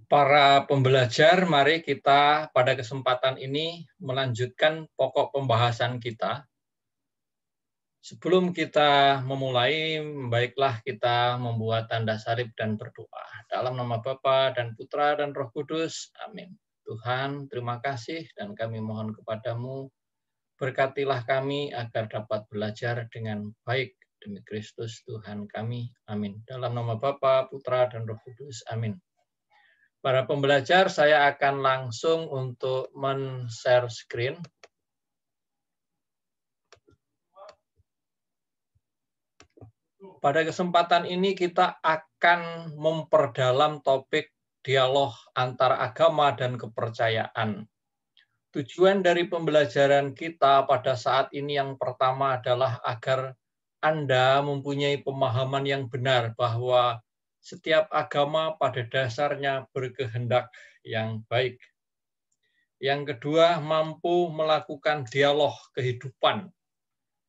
Para pembelajar, mari kita pada kesempatan ini melanjutkan pokok pembahasan kita. Sebelum kita memulai, baiklah kita membuat tanda salib dan berdoa. Dalam nama Bapa dan Putra dan Roh Kudus, amin. Tuhan, terima kasih dan kami mohon kepadamu, berkatilah kami agar dapat belajar dengan baik demi Kristus Tuhan kami, amin. Dalam nama Bapa, Putra dan Roh Kudus, amin. Para pembelajar, saya akan langsung untuk men-share screen. Pada kesempatan ini kita akan memperdalam topik dialog antar agama dan kepercayaan. Tujuan dari pembelajaran kita pada saat ini yang pertama adalah agar Anda mempunyai pemahaman yang benar bahwa setiap agama pada dasarnya berkehendak yang baik. Yang kedua, mampu melakukan dialog kehidupan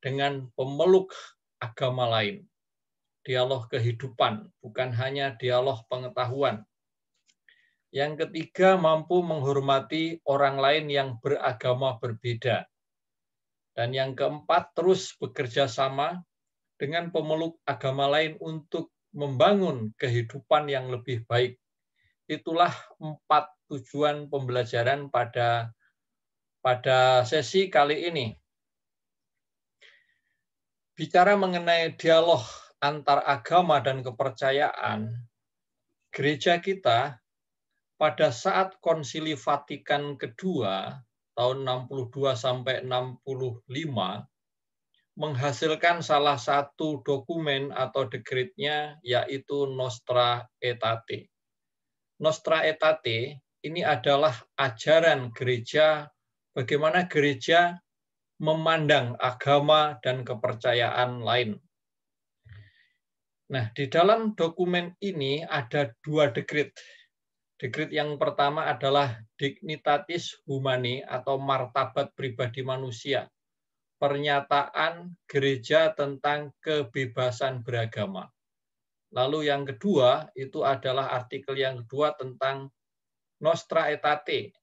dengan pemeluk agama lain. Dialog kehidupan, bukan hanya dialog pengetahuan. Yang ketiga, mampu menghormati orang lain yang beragama berbeda. Dan yang keempat, terus bekerja sama dengan pemeluk agama lain untuk membangun kehidupan yang lebih baik. Itulah 4 tujuan pembelajaran pada sesi kali ini. Bicara mengenai dialog antar agama dan kepercayaan, gereja kita pada saat Konsili Vatikan kedua tahun 62 sampai 65 menghasilkan salah satu dokumen atau dekretnya, yaitu Nostra Aetate. Nostra Aetate ini adalah ajaran gereja, bagaimana gereja memandang agama dan kepercayaan lain. Nah, di dalam dokumen ini ada 2 dekret. Dekret yang pertama adalah Dignitatis Humanae atau martabat pribadi manusia. Pernyataan gereja tentang kebebasan beragama. Lalu yang kedua, itu adalah artikel yang kedua tentang Nostra Aetate,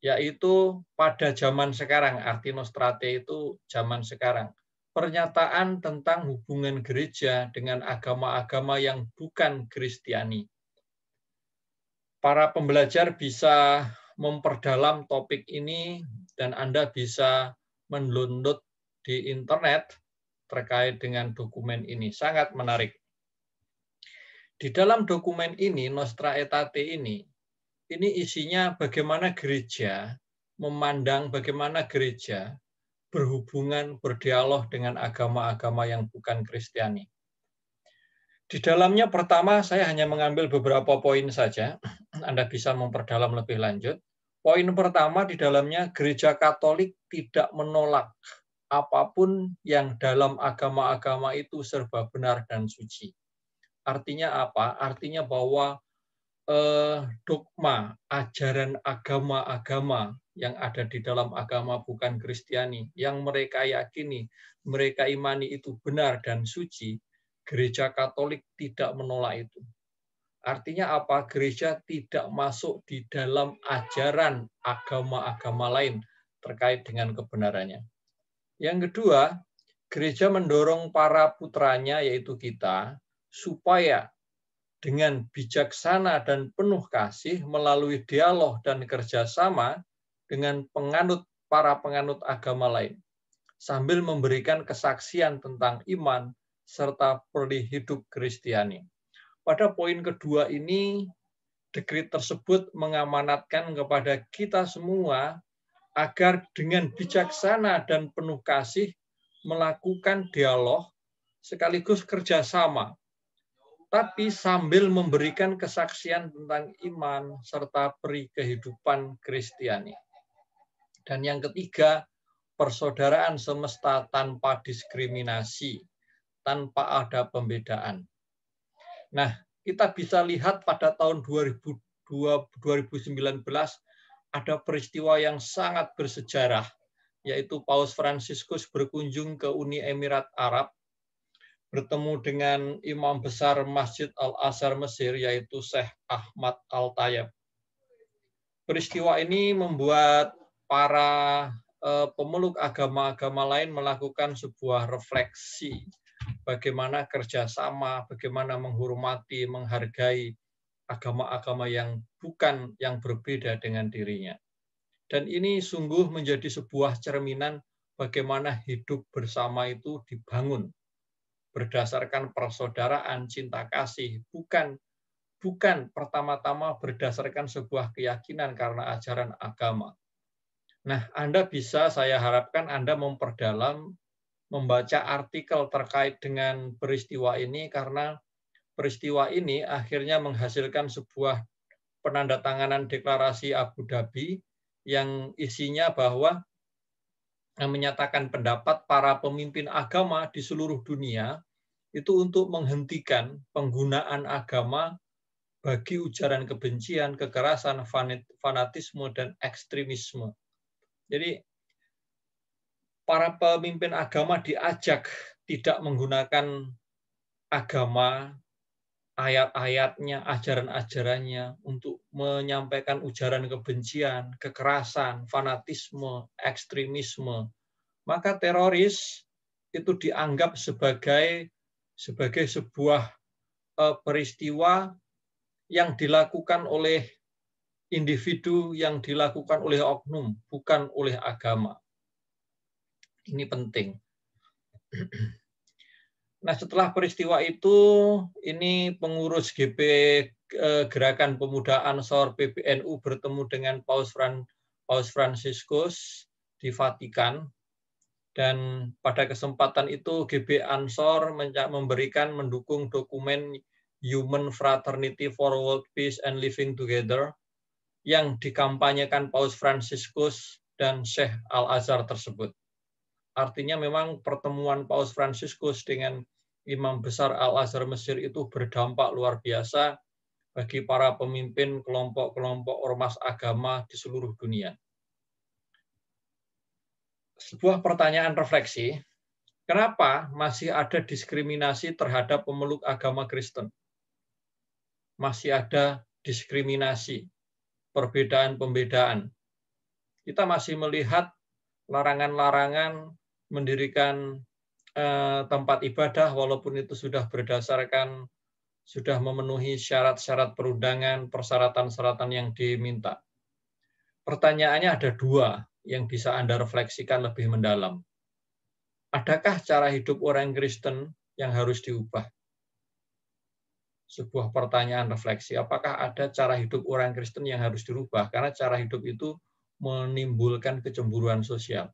yaitu pada zaman sekarang, arti Nostra Aetate itu zaman sekarang. Pernyataan tentang hubungan gereja dengan agama-agama yang bukan Kristiani. Para pembelajar bisa memperdalam topik ini dan Anda bisa mendownload di internet terkait dengan dokumen ini. Sangat menarik. Di dalam dokumen ini, Nostra Aetate ini isinya bagaimana gereja memandang, bagaimana gereja berhubungan, berdialog dengan agama-agama yang bukan Kristiani. Di dalamnya pertama saya hanya mengambil beberapa poin saja, Anda bisa memperdalam lebih lanjut. Poin pertama di dalamnya, gereja Katolik tidak menolak apapun yang dalam agama-agama itu serba benar dan suci. Artinya apa? Artinya bahwa dogma, ajaran agama-agama yang ada di dalam agama bukan Kristiani, yang mereka yakini, mereka imani itu benar dan suci, gereja Katolik tidak menolak itu. Artinya apa? Gereja tidak masuk di dalam ajaran agama-agama lain terkait dengan kebenarannya. Yang kedua, gereja mendorong para putranya, yaitu kita, supaya dengan bijaksana dan penuh kasih melalui dialog dan kerjasama dengan para penganut agama lain, sambil memberikan kesaksian tentang iman serta peri hidup Kristiani. Pada poin kedua ini, dekret tersebut mengamanatkan kepada kita semua agar dengan bijaksana dan penuh kasih melakukan dialog sekaligus kerjasama, tapi sambil memberikan kesaksian tentang iman serta peri kehidupan Kristiani. Dan yang ketiga, persaudaraan semesta tanpa diskriminasi, tanpa ada pembedaan. Nah, kita bisa lihat pada tahun 2019 ada peristiwa yang sangat bersejarah, yaitu Paus Fransiskus berkunjung ke Uni Emirat Arab, bertemu dengan Imam Besar Masjid Al-Azhar Mesir, yaitu Syekh Ahmad Al-Tayyab. peristiwa ini membuat para pemeluk agama-agama lain melakukan sebuah refleksi bagaimana kerjasama, bagaimana menghormati, menghargai agama-agama yang bukan, yang berbeda dengan dirinya. Dan ini sungguh menjadi sebuah cerminan bagaimana hidup bersama itu dibangun berdasarkan persaudaraan, cinta kasih, bukan pertama-tama berdasarkan sebuah keyakinan karena ajaran agama. Nah, saya harapkan Anda memperdalam, membaca artikel terkait dengan peristiwa ini, karena peristiwa ini akhirnya menghasilkan sebuah penandatanganan deklarasi Abu Dhabi yang isinya bahwa menyatakan pendapat para pemimpin agama di seluruh dunia itu untuk menghentikan penggunaan agama bagi ujaran kebencian, kekerasan, fanatisme, dan ekstremisme. Jadi, para pemimpin agama diajak tidak menggunakan agama, ayat-ayatnya, ajaran-ajarannya untuk menyampaikan ujaran kebencian, kekerasan, fanatisme, ekstremisme. Maka teroris itu dianggap sebagai sebuah peristiwa yang dilakukan oleh individu, yang dilakukan oleh oknum, bukan oleh agama. Ini penting. Nah, setelah peristiwa itu, ini pengurus GP Gerakan Pemuda Ansor PBNU bertemu dengan Paus Fransiskus di Vatikan, dan pada kesempatan itu GB Ansor mendukung dokumen Human Fraternity for World Peace and Living Together yang dikampanyekan Paus Fransiskus dan Syekh Al-Azhar tersebut. Artinya memang pertemuan Paus Fransiskus dengan Imam Besar Al-Azhar Mesir itu berdampak luar biasa bagi para pemimpin kelompok-kelompok ormas agama di seluruh dunia. Sebuah pertanyaan refleksi, kenapa masih ada diskriminasi terhadap pemeluk agama Kristen? Masih ada diskriminasi, perbedaan-pembedaan. Kita masih melihat larangan-larangan mendirikan tempat ibadah walaupun itu sudah memenuhi syarat-syarat perundangan, persyaratan-persyaratan yang diminta. Pertanyaannya ada dua yang bisa Anda refleksikan lebih mendalam. Adakah cara hidup orang Kristen yang harus diubah? Sebuah pertanyaan refleksi, apakah ada cara hidup orang Kristen yang harus dirubah? Karena cara hidup itu menimbulkan kecemburuan sosial.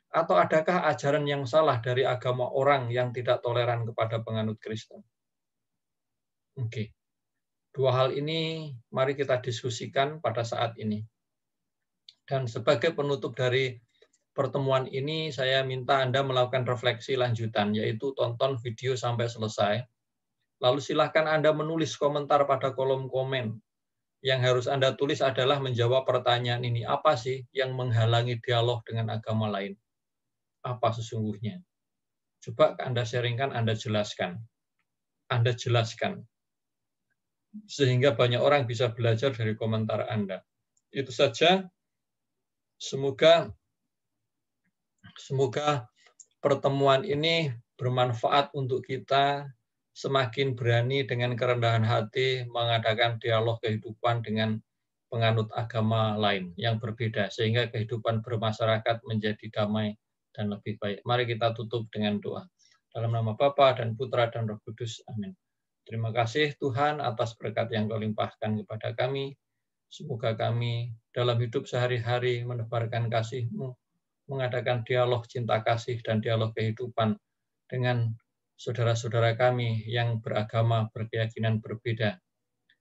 Atau adakah ajaran yang salah dari agama orang yang tidak toleran kepada penganut Kristen? Oke. Dua hal ini mari kita diskusikan pada saat ini. Dan sebagai penutup dari pertemuan ini, saya minta Anda melakukan refleksi lanjutan, yaitu tonton video sampai selesai. Lalu silakan Anda menulis komentar pada kolom komen. Yang harus Anda tulis adalah menjawab pertanyaan ini. Apa sih yang menghalangi dialog dengan agama lain? Apa sesungguhnya? Coba Anda sharingkan, Anda jelaskan. Anda jelaskan. Sehingga banyak orang bisa belajar dari komentar Anda. Itu saja. Semoga pertemuan ini bermanfaat untuk kita, semakin berani dengan kerendahan hati mengadakan dialog kehidupan dengan penganut agama lain yang berbeda, sehingga kehidupan bermasyarakat menjadi damai dan lebih baik. Mari kita tutup dengan doa. Dalam nama Bapa dan Putra dan Roh Kudus. Amin. Terima kasih Tuhan atas berkat yang Kau limpahkan kepada kami. Semoga kami dalam hidup sehari-hari menebarkan kasih-Mu, mengadakan dialog cinta kasih dan dialog kehidupan dengan saudara-saudara kami yang beragama, berkeyakinan berbeda.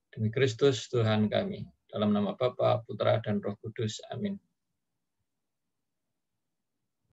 Demi Kristus Tuhan kami. Dalam nama Bapa, Putra, dan Roh Kudus. Amin.